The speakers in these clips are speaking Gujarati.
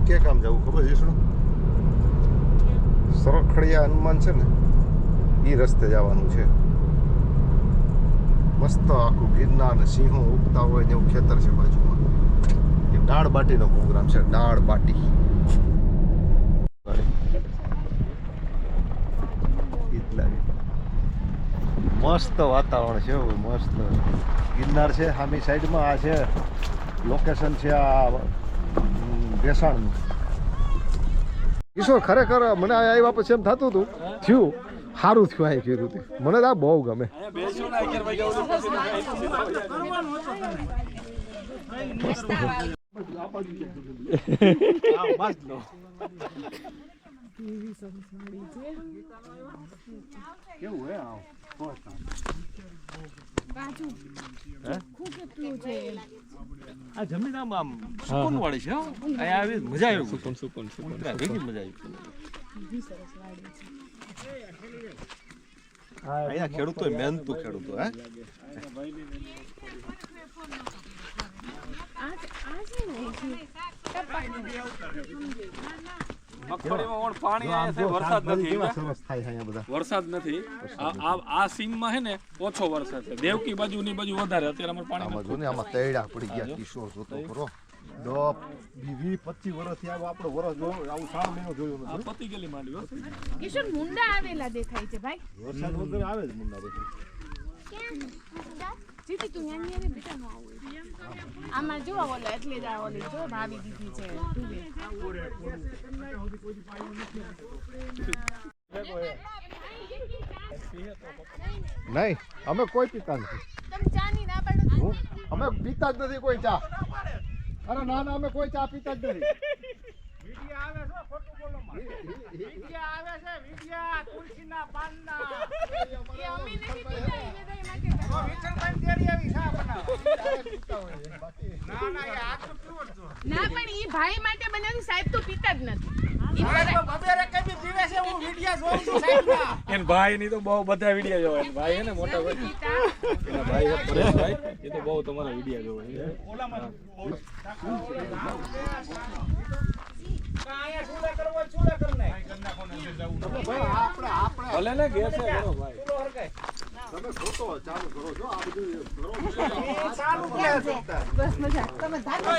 કે કામ જવું ખબર છે શું? સરખડિયા હનુમાન છે ને એ રસ્તે જવાનું છે. મસ્ત આખું ગિરનાર ને સિંહો ઉગતા હોય ને એવું ખેતર છે બાજુમાં. એ દાળ બાટીનો પ્રોગ્રામ છે. દાળ બાટી મસ્ત વાતાવરણ છે. મસ્ત ગિરનાર છે સામી સાઈડમાં. આ છે લોકેશન છે આ ભેસાણનું. કિશોર ખરેખર મને આવ્યા પછી એમ થતું હતું થયું સારું થયું આ કર્યું હતું. મને તો આ બહુ ગમે. કેવું હે આ જમીન આમ સુકૂન વાળી છે. અહીંયા આવી મજા આવી. સુકૂન ભેગી મજા આવી. અહીંયા ખેડૂતો મહેનતુ ખેડૂતો હે. મગફળીમાં પાણી આવે છે, વરસાદ નથી. સરસ થાય છે અહીંયા બધા. વરસાદ નથી. આ સીમમાં છે ને ઓછો વરસાદ છે. દેવકી બાજુ ની બાજુ વધારે. અત્યારે અમારે પાણી આમાં જો ને આમાં તૈડા પડી ગયા. કિશોર જોતો ખરો 20-25 વર્ષથી આપણો વરસ જોયો આવું 3 મહિનો જોયું નથી. પતી ગયેલી માંડવી. કિશોર મુંડા આવેલા દેખાય છે ભાઈ. વરસાદ વગર આવે જ મુંડા દેખાય. જીતી તું ન્યાની આવે બેટા નો આવું. આમાં જો ઓલા એટલે જ આ ઓલી જો ભાવી દીધી છે તુવે. નહીં અમે કોઈ પીતા નથી. તમે ચા ની ના પાડો. અમે પીતા જ નથી કોઈ ચા. અરે ના ના અમે કોઈ ચા પીતા જ નથી. ના પણ ઈ ભાઈ માટે બનાવી સાહેબ તો પીતા જ નથી. એન ભાઈ ની તો બહુ બધા વિડિયો જોવે. ભાઈ હે ને મોટા ભાઈ. એના ભાઈ પરેશભાઈ એ તો બહુ તમારા વિડિયો જોવે. ભલે ને ગેસ કરો ભાઈ. તમે ખોટો ચાલુ કરો છો આ બધું કરો. બસ મજા. તમે ધારો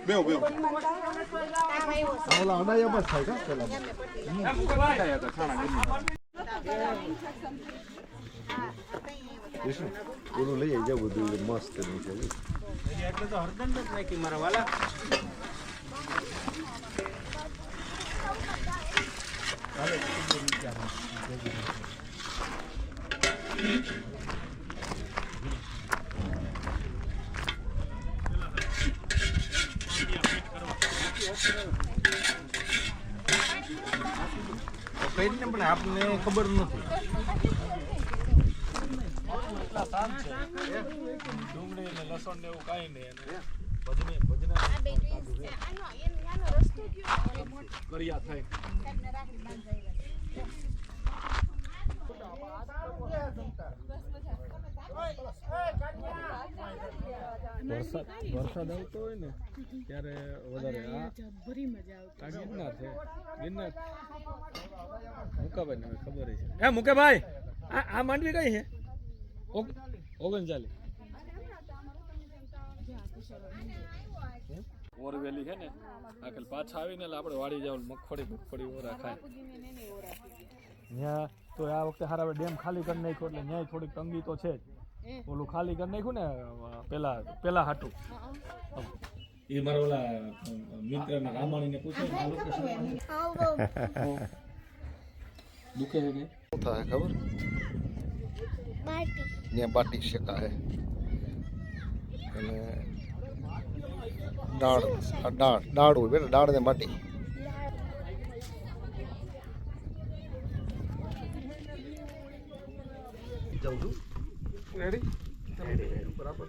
બેવ ઓલા અનાયા બસ થાય કા પેલા ઓલું લઈ જાય બધું મસ્ત છે. એટલે તો હરદમ જ નાખી મારા વાલા. કઈ પણ આપને ખબર નથી. ડુંગળી ને લસણ ને એવું કાઈ નહીં. કરિયા થાય. વરસાદ આવતો હોય ને ત્યારે વધારે ભરી મજા આવતી. આ ગિરનાર છે. ગિરનાર મુકાભાઈ ને ખબર છે. હે મુકેભાઈ આ માંડવી કઈ છે? 39 ઓરવેલી છે ને. આખલ પાછા આવીને એટલે આપણે વાડી જાવ મગફળી ઓરા ખાય. ત્યાં તો આ વખતે હારા ડેમ ખાલી કરી નાખ્યો એટલે ન્યાય થોડીક તંગી તો છે જ. ઓલું ખાલી કરી નાખ્યું ને પેલા હાટું. એ મારા ઓલા મિત્ર ને રામાણીને પૂછે દુખે છે કે શું થાય ખબર? ત્યાં બાટી શેકા હે અને દાળ હોય બેટા. દાળ ને બાટી. જાઉં છું. રેડી બરાબર.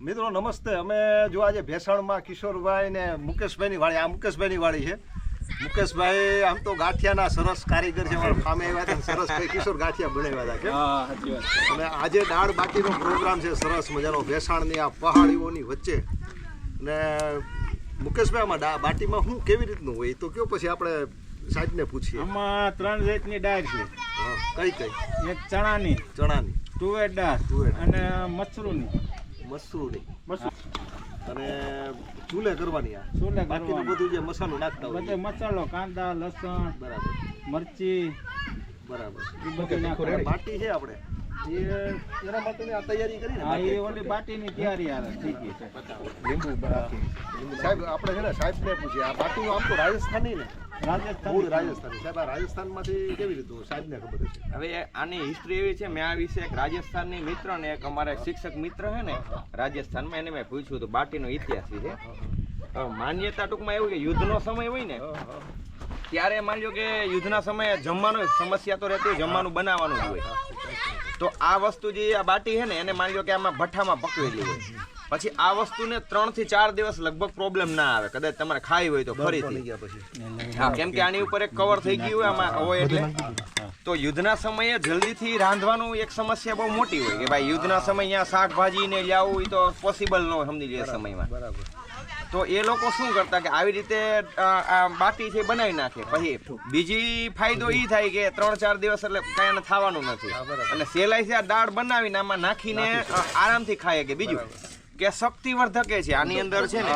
મિત્રો નમસ્તે. અમે જો આજે ભેસાણમાં કિશોરભાઈ ને મુકેશભાઈની વાડી. આ મુકેશભાઈની વાડી છે મુકેશભાઈ આમ તો ગાંઠિયાના સરસ કારીગર છે. અમારા ફામે આવ્યા હતા ને સરસ કઈ કિશોર ગાંઠિયા બનાવ્યા હતા. હા સાચી વાત છે. અને આજે દાળ બાટીનો પ્રોગ્રામ છે સરસ મજાનો ભેસાણની આ પહાડીઓની વચ્ચે. અને મુકેશભાઈ આમાં બાટીમાં શું કેવી રીતનું હોય તો કયો, પછી આપણે સાહેબને પૂછીએ. આમાં 3 જાતની દાળ છે. કઈ કઈ? એક ચણાની, તુવેર દાળ અને મસરૂની. અને ચૂલે કરવાની. આ ચૂલે બાકીનું કરવાની. બધું જે મસાલો નાખતા હોય બધે મસાલો, કાંદા, લસણ, બરાબર મરચી બરાબર. એ બધું નાખવાનું. બાટી છે આપણે એના માટેની આ તૈયારી કરી હા, ને એ ઓલી બાટીની તૈયારી હાલે થઈ ગઈ છે. સાહેબ આપણે છે ને સાહેબને પૂછીએ. આ બાટીનું આમ તો રાજસ્થાની ને મૂળ રાજસ્થાની. સાહેબ આ રાજસ્થાનમાંથી કેવી રીતનું સાહેબને ખબર છે? હવે આની હિસ્ટ્રી એવી છે, મેં આ વિશે એક રાજસ્થાનની મિત્ર ને એક અમારા શિક્ષક મિત્ર છે ને રાજસ્થાનમાં, એને મેં પૂછ્યું હતું બાટીનો ઇતિહાસ વિશે. માન્યતા ટૂંકમાં એવું કે યુદ્ધનો સમય હોય ને ત્યારે માની લો કે યુદ્ધના સમયે જમવાનું સમસ્યા તો રહેતી હોય, જમવાનું બનાવવાનું જ હોય. તો આ વસ્તુ જે આ બાટી છે ને એને માની લો કે આમાં ભઠ્ઠામાં પકવેલી હોય. પછી આ વસ્તુને 3 થી 4 દિવસ લગભગ પ્રોબ્લેમ ના આવે, કદાચ તમારે ખાઈ હોય તો ફરીથી. હા, કેમ કે આની ઉપર એક કવર થઈ ગયું હોય આમાં હોય એટલે. તો યુદ્ધના સમયે જલ્દીથી રાંધવાનું એક સમસ્યા બહુ મોટી હોય કે ભાઈ યુદ્ધના સમય અહીંયા શાકભાજી ને લાવવું એ તો પોસિબલ ન હોય સમજી લે સમયમાં. તો એ લોકો શું કરતા કે આવી રીતે આ બાટી છે બનાવી નાખે. પછી બીજી ફાયદો એ થાય કે 3-4 દિવસ એટલે કઈ એને થવાનું નથી અને સહેલાઈથી આ દાળ બનાવીને આમાં નાખીને આરામથી ખાય. કે બીજું કે શક્તિવર્ધક છે આની અંદર છે ને.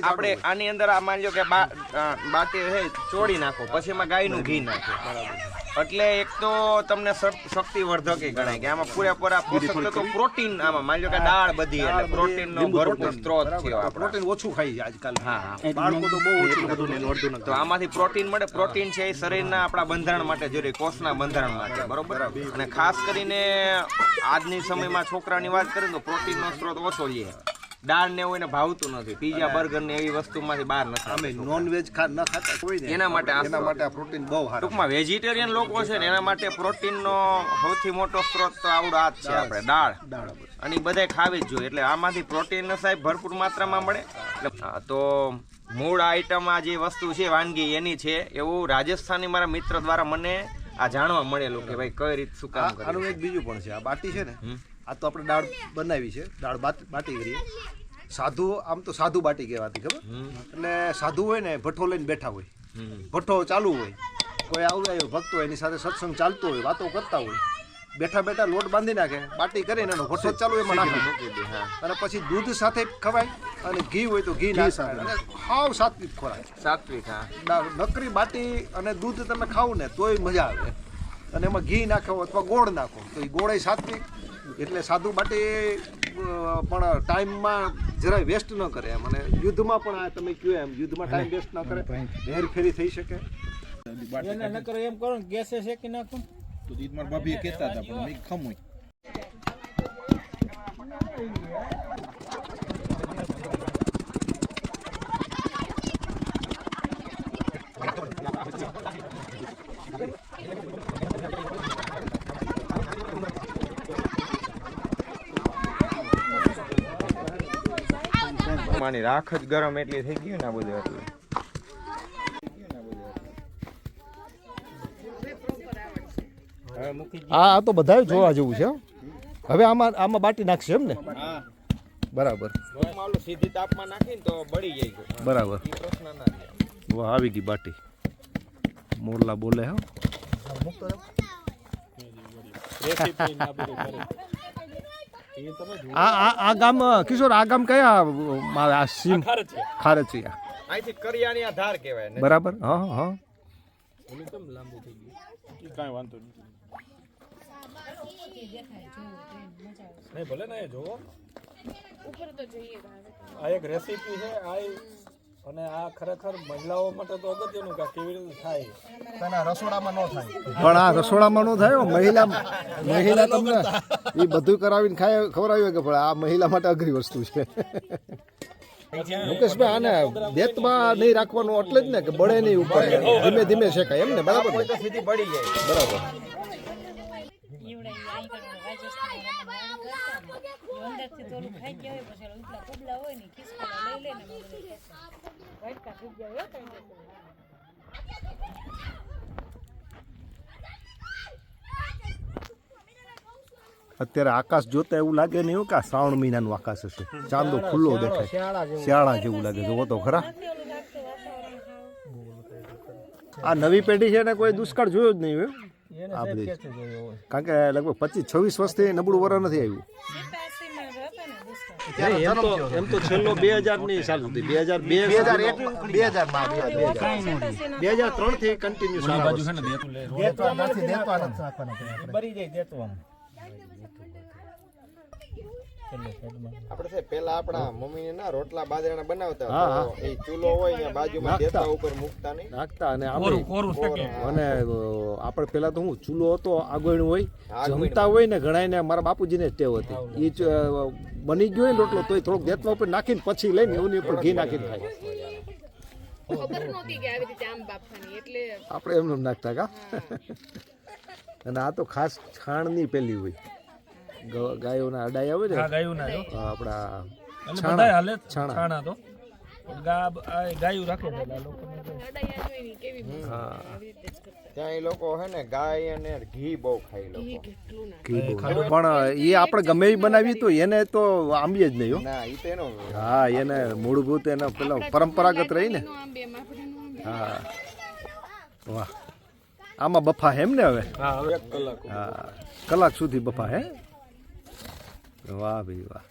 આપણે આની અંદર આ માની લો કે બાટી છે ચોળી નાખો, પછી એમાં ગાયનું ઘી નાખો, એટલે એક તો તમને શક્તિવર્ધક ગણાય કે આમાં પૂરેપૂરા પોષક તત્વો પ્રોટીન. આમાં માની લો કે દાળ બધી એટલે પ્રોટીનનો ભરપૂર સ્ત્રોત છે. પ્રોટીન ઓછું ખાઈ આજકાલ. હા, બાળકો તો બહુ ઓછું બધું. તો આમાંથી પ્રોટીન મળે. પ્રોટીન છે એ શરીરના આપણા બંધારણ માટે જરૂરી, કોષના બંધારણ માટે. બરોબર. અને ખાસ કરીને આજની સમયમાં છોકરાની વાત કરીએ તો પ્રોટીનનો સ્ત્રોત ઓછો છે. દાળ ને એવું એને ભાવતું નથી. પીઝા, બર્ગર ને એવી વસ્તુમાંથી બહાર નથી. અમે નોનવેજ ન ખાતા કોઈ ને એના માટે આ પ્રોટીન બહુ સારું. ટૂંકમાં વેજીટેરિયન લોકો છે ને એના માટે પ્રોટીનનો સૌથી મોટો સ્ત્રોત તો આવડો આ જ છે આપણે દાળ. અને એ બધાય ખાવી જ જોઈએ. એટલે આમાંથી પ્રોટીન સાહેબ ભરપૂર માત્રામાં મળે. તો મૂળ આઈટમ આ જે વસ્તુ છે વાનગી એની છે એવું રાજસ્થાની મારા મિત્ર દ્વારા મને આ જાણવા મળેલું કે ભાઈ કઈ રીતે શું કામ કરે. આનું એક બીજું પણ છે. આ બાટી છે ને, આ તો આપણે દાળ બનાવી છે, દાળ બાટી કરીએ. સાધુ આમ તો સાધુ બાટી કહેવાતી ખબર. એટલે સાધુ હોય ને ભઠ્ઠો લઈને બેઠા હોય, ભઠ્ઠો ચાલુ હોય, કોઈ આવ્યો ભક્ત હોય એની સાથે સત્સંગ ચાલતો હોય, વાતો કરતા હોય, બેઠા બેઠા લોટ બાંધી નાખે, બાટી કરીને એનો ભઠ્ઠો ચાલુ એમાં નાખી દે. અને પછી દૂધ સાથે ખવાય અને ઘી હોય તો ઘી નાખે. હાવ સાત્વિક ખોરાક. સાત્વિક. હા, નકરી બાટી અને દૂધ તમે ખાવ ને તોય મજા આવે. અને એમાં ઘી નાખો અથવા ગોળ નાખો તો એ ગોળ સાત્વિક. એટલે સાદું બાટી પણ ટાઈમમાં જરાય વેસ્ટ ન કરે એમ. અને યુદ્ધમાં પણ આ તમે કહ્યું એમ યુદ્ધમાં ટાઈમ વેસ્ટ ન કરે, હેરફેરી થઈ શકે. એને નકર એમ કરો ને ગેસે શેકી નાખો તો ઈ મારા ભાભીએ કહેતા હતા પણ મેં ખમું. માની રાખ જ ગરમ એટલી થઈ ગયું ને આ બધું. એટલે આ તો બધા જોવા જેવું છે. હવે આમાં બાટી નાખશે એમ ને? બરાબર. સીધી તાપમાં નાખીને તો બળી જાય. બરાબર. પ્રશ્ન ના રહે. વાહ, આવી ગઈ બાટી. મોરલા બોલે હા. આ ગામ કિશોર, આ ગામ કયા? આ સીમ ખારચિયા. અહીંથી કરિયાણી આ ધાર કહેવાય ને. બરાબર. હા હા. કાંઈ વાંધો નથી. નહીં ભલે ને જોવો ઉપર તો જોઈએ. આ એક રેસીપી છે આ. અને આ ખરેખર મહિલાઓ માટે તો અગત્યનું કે કેવી રીતે થાય. રસોડામાં ન થાય. પણ આ રસોડામાં ન થાય. મહિલા તમને એ બધું કરાવીને ખાય ખવડાવ્યું કે પણ આ મહિલા માટે અઘરી વસ્તુ છે. મુકેશભાઈ આને દેતમાં નહીં રાખવાનું એટલે જ ને કે બળે નહીં ઉપર, ધીમે ધીમે શેકાય એમ ને? બરાબર. સીધી બળી જાય. બરાબર. ઈવડે ઈ આઈ કરીને રાજસ્થાનમાં રમવા કરતા ને. ઈ અંદરથી થોડું ખાઈ ગયા હોય પછી ઉપલા કુબલા હોય ને ખિસકોલા લઈ લે ને બધું વાટકા થઈ ગયા હોય કઈ દેતું. અત્યારે આકાશ જોતા એવું લાગે નહીં કે આ શ્રાવણ મહિનાનું આકાશ હશે. ચાંદો ખુલ્લો દેખાય, શિયાળા જેવું લાગે. જોવો તો ખરા, આ નવી પેઢી છે ને કોઈ દુષ્કાળ જોયો જ નહીં હોય આ બધી, કારણ કે લગભગ 25-26 વર્ષથી નબળું વર નથી આવ્યું. એમ તો છેલ્લો 2000 ની ચાલુ હતી, 2003 થી કન્ટિન્યુ બરી જાય દેતો આમ આપણે છે પેલા આપણા મમ્મી ના રોટલા બાજરાના બનાવતા તો એ ચૂલો હોય ને બાજુમાં દેતા ઉપર મૂકતા નહીં નાખતા. અને આપણે પેલા તો હું ચૂલો હતો, આગળનું હોય, જમતા હોય ને ઘણાને મારા બાપુજીને ટેવ હતી, એ બની ગયો હોય રોટલો તોય થોડોક દેતવા ઉપર નાખીને પછી લઈને એની ઉપર ઘી નાખીને ખાય. ખબર નહોતી કે આવી રીતે આમ બાફવાની, એટલે આપણે એમને નાખતા કા. અને આ તો ખાસ છાણની પેલી હોય, ગાયોના અડાઈ આવે ને, ગાયું ના આપણા છાણા તો ગાયું રાખે અડાયા જોઈ ની કેવી મસ્ત આવી રીતે જ કરતા. ત્યાં એ લોકો હે ને ગાય અને ઘી બહુ ખાઈ લોકો. કેટલું ના પણ એ આપણે ગમે એ બનાવી તો એને તો આંબીએ જ નહીં હો. ના ઈ તો એનો હા, એને મૂળભૂત એનો પેલો પરંપરાગત રહી ને. આંબે માફડીનું આંબે. હા, વાહ. આમાં બફા હેમ ને હવે? હા, કલાક સુધી બફા હે. વાહ ભાઈ વાહ.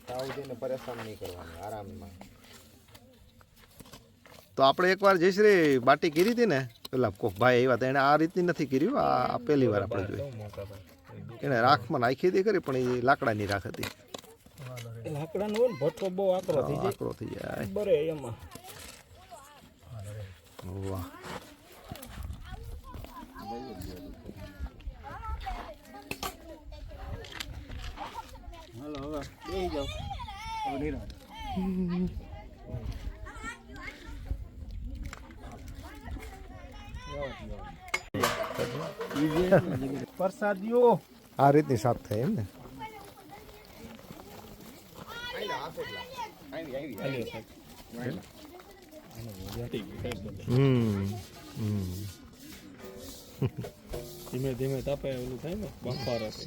તાવજીને પરેશાન નહીં કરવાનું, આરામમાં. તો આપણે એકવાર જયશ્રી બાટી કરી હતી ને, પેલા કોક ભાઈ આવ્યા હતા, એને આ રીતની નથી કરી, આ પહેલી વાર આપણે જોઈ. એને રાખમાં નાખી હતી ખરી, પણ એ લાકડાની રાખ હતી. લાકડાનો હોય ને ભઠ્ઠો બહુ આકરો થઈ જાય, આકરો થઈ જાય. બરે એમાં વાહ. હાલો હવે બેસી જાઓ. હવે નિરાંત. પ્રસાદીઓ આ રીતની સાફ થાય એમ ને. ધીમે ધીમે તાપે ઓલું થાય ને બફાર આપે.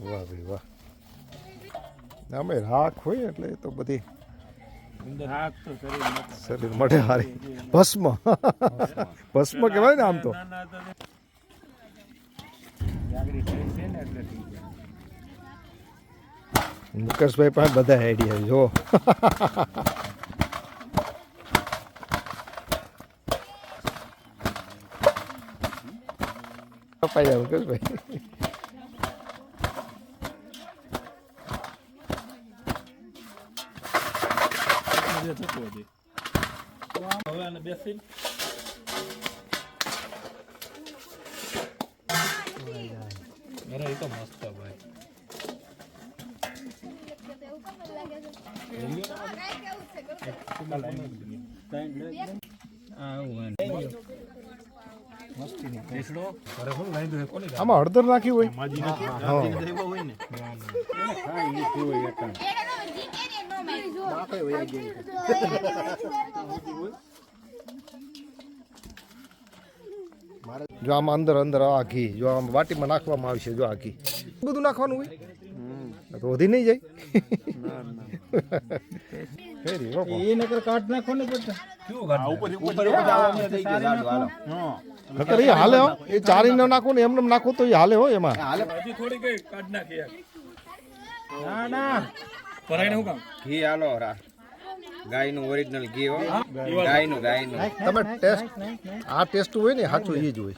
વાહ ભાઈ વાહ. અમે રાખ હોય એટલે એ તો બધી શરીર માટે હારી. ભસ્મ ભસ્મ કહેવાય ને આમ તો. મુકેશભાઈ પાસે બધા આઈડિયા જો. પાયા મુકેશભાઈ. હવે આને બેસી અરે એ તો મસ્ત ભાઈ. આમાં હળદર નાખી હોય. જો આમાં અંદર અંદર આ ઘી જો આમ વાટીમાં નાખવામાં આવશે. જો આ ઘી બધું નાખવાનું હોય તો વધી નહીં જાય. એ નકર કાઢ નાખો ને બધા. નકર એ હાલે હો. એ ચારી ન નાખો ને એમને નાખો તો એ હાલે હો. એમાં હજી થોડી કઈ કાઢ નાખી ના ના પરાઈને હું કામ ઘી હાલો ગાયનું ઓરિજિનલ ઘી હો. ગાયનું તમે ટેસ્ટ આ ટેસ્ટ હોય ને સાચું એ જ હોય.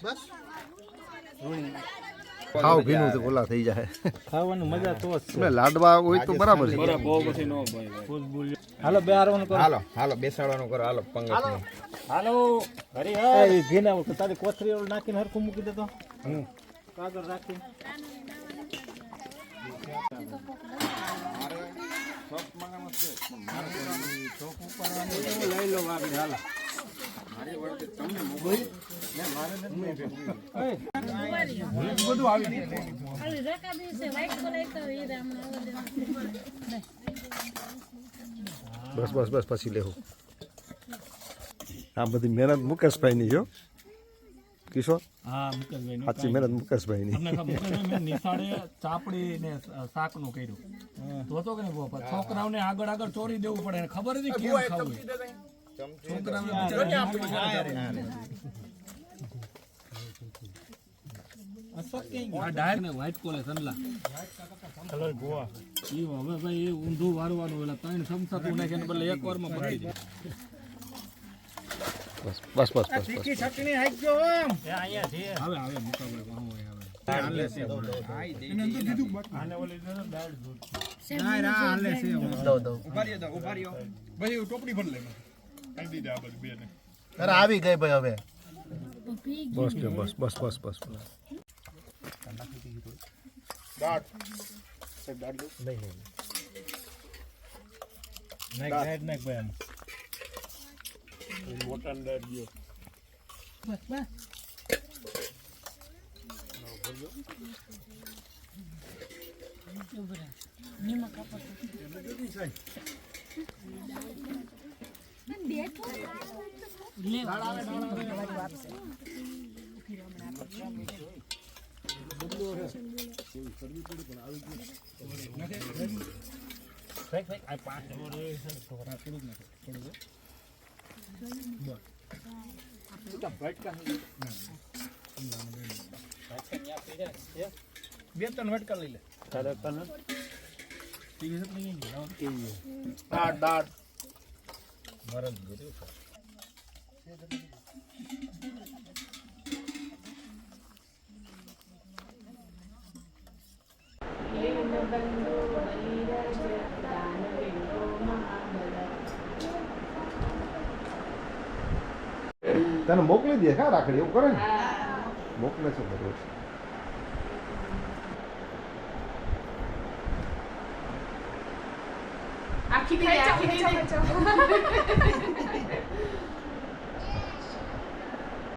ખાવ ભીનું તો ઓલા થઈ જાય. ખાવાની મજા તો જ છે. લાડવા હોય તો બરાબર છે. બહુ પછી નો ભાઈ. હાલો બે હારવાનું કરો. હાલો બેસાડવાનું કરો. હાલો પંગત હાલો હરી હા ઘી ના તારી કોથરી ઓલું નાખીને હરખું મૂકી દેતો. કાગળ રાખી લઈ લો વાગડી. હાલો ખાલી રકાબી છે વ્હાઈટ કલર તો એ હમણાં બસ બસ બસ પછી લેવું. આ બધી મહેનત મુકેશભાઈની જો કિશોર, હા મુકેશભાઈ સાચી મહેનત મુકેશભાઈની. તમને ખબર મુકેશભાઈ મેં નિશાળે ચાપડી ને શાકનું કર્યું તો હતો કે નહીં છોકરાઓને આગળ આગળ ચોરી દેવું પડે એને ખબર હતી કેમ ખાવું છોકરાઓને ડાયરેક્ટ ને વ્હાઈટ કોલે સનલા કલર ગોવા ઈ હવે ભાઈ એ ઊંધું વારવાનું એટલે ત્રણ સમસા તું નાખે બદલે એક વારમાં પતી જાય. બસ બસ બસ બસ બસ. આવે આવે મુકાબલે વાહ હોય અરે આવી ગઈ ભાઈ હવે બસ ને બસ બસ બસ બસ બસ. નાખ ભાઈ આમ બે ત્રણ વટકા લઈ લે દાળ તને મોકલી દે હા રાખડી એવું કરે ને મોકલે છે બરોબર. આખી દે